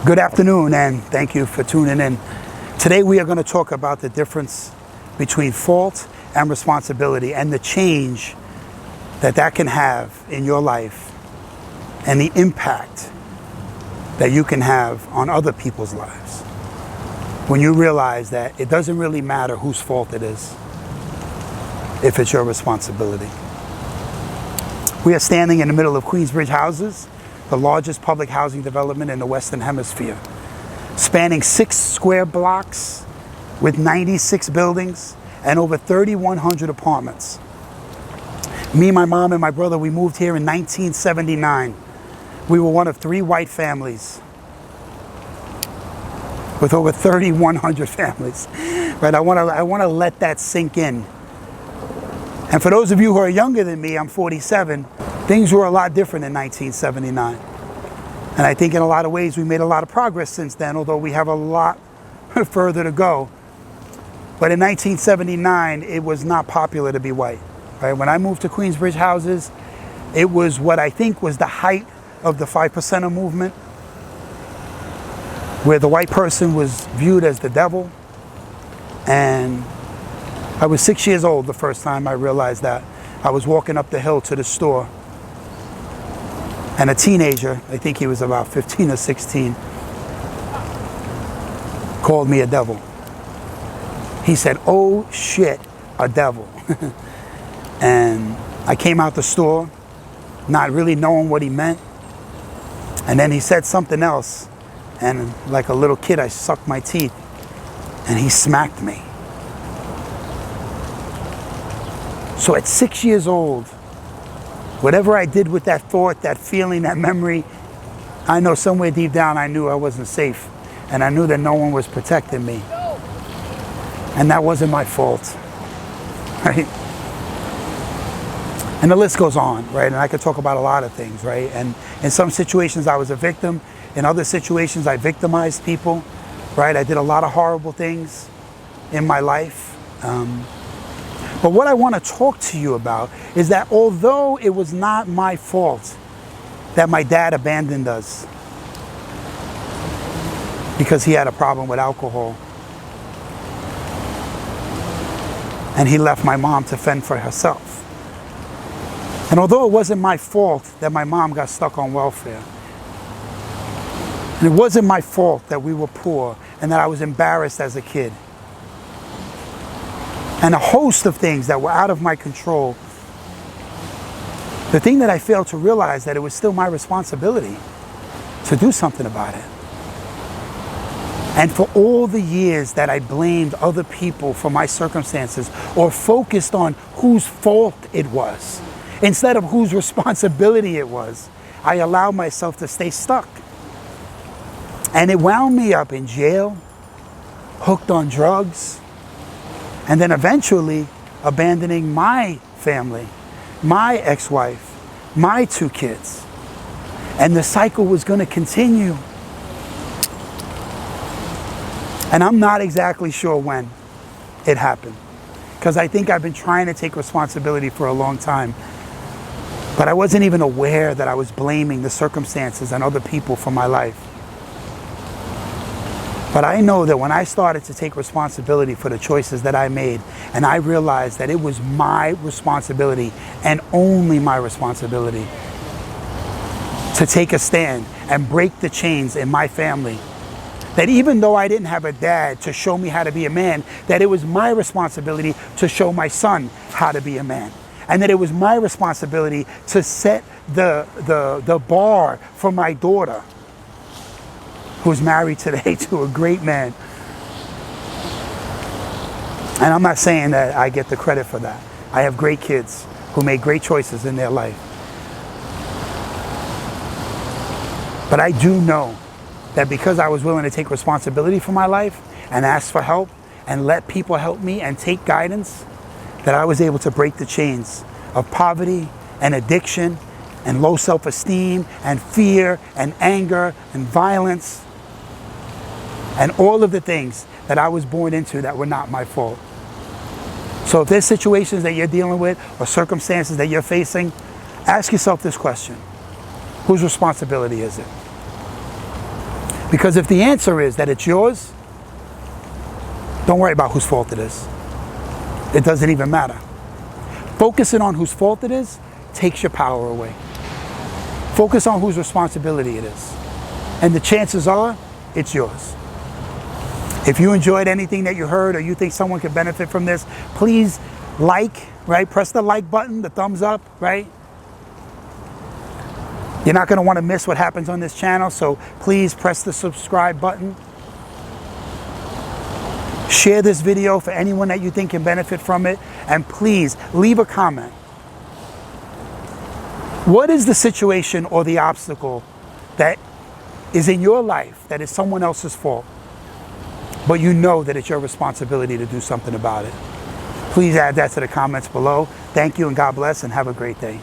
Good afternoon, and thank you for tuning in. Today we are going to talk about the difference between fault and responsibility and the change that can have in your life and the impact that you can have on other people's lives when you realize that it doesn't really matter whose fault it is if it's your responsibility. We are standing in the middle of Queensbridge Houses, the largest public housing development in the Western Hemisphere, spanning 6 square blocks with 96 buildings and over 3,100 apartments. Me, my mom, and my brother, we moved here in 1979. We were one of 3 white families with over 3,100 families. Right? I want to let that sink in. And for those of you who are younger than me, I'm 47, things were a lot different in 1979. And I think in a lot of ways we made a lot of progress since then, although we have a lot further to go. But in 1979, it was not popular to be white. Right? When I moved to Queensbridge Houses, it was what I think was the height of the 5%er movement, where the white person was viewed as the devil. And I was 6 years old the first time I realized that. I was walking up the hill to the store, and a teenager, I think he was about 15 or 16, called me a devil. He said, "Oh shit, a devil." And I came out the store not really knowing what he meant. And then he said something else, and like a little kid I sucked my teeth, and he smacked me. So at 6 years old, whatever I did with that thought, that feeling, that memory, I know somewhere deep down I knew I wasn't safe, and I knew that no one was protecting me. And that wasn't my fault, right? And the list goes on, right? And I could talk about a lot of things, right? And in some situations I was a victim. In other situations I victimized people, right? I did a lot of horrible things in my life. But what I want to talk to you about is that although it was not my fault that my dad abandoned us because he had a problem with alcohol, and he left my mom to fend for herself. And although it wasn't my fault that my mom got stuck on welfare, and it wasn't my fault that we were poor and that I was embarrassed as a kid, and a host of things that were out of my control, the thing that I failed to realize that it was still my responsibility to do something about it. And for all the years that I blamed other people for my circumstances or focused on whose fault it was, instead of whose responsibility it was, I allowed myself to stay stuck. And it wound me up in jail, hooked on drugs, and then eventually abandoning my family, my ex-wife, my 2 kids. And the cycle was going to continue. And I'm not exactly sure when it happened, because I think I've been trying to take responsibility for a long time. But I wasn't even aware that I was blaming the circumstances and other people for my life. But I know that when I started to take responsibility for the choices that I made, and I realized that it was my responsibility and only my responsibility to take a stand and break the chains in my family, that even though I didn't have a dad to show me how to be a man, that it was my responsibility to show my son how to be a man. And that it was my responsibility to set the bar for my daughter, who's married today to a great man. And I'm not saying that I get the credit for that. I have great kids who made great choices in their life. But I do know that because I was willing to take responsibility for my life and ask for help and let people help me and take guidance, that I was able to break the chains of poverty and addiction and low self-esteem and fear and anger and violence and all of the things that I was born into that were not my fault. So if there's situations that you're dealing with or circumstances that you're facing, ask yourself this question: whose responsibility is it? Because if the answer is that it's yours, don't worry about whose fault it is. It doesn't even matter. Focusing on whose fault it is takes your power away. Focus on whose responsibility it is. And the chances are, it's yours. If you enjoyed anything that you heard or you think someone could benefit from this, please like, right? Press the like button, the thumbs up, right? You're not going to want to miss what happens on this channel, so please press the subscribe button. Share this video for anyone that you think can benefit from it, and please leave a comment. What is the situation or the obstacle that is in your life that is someone else's fault, but you know that it's your responsibility to do something about it? Please add that to the comments below. Thank you and God bless and have a great day.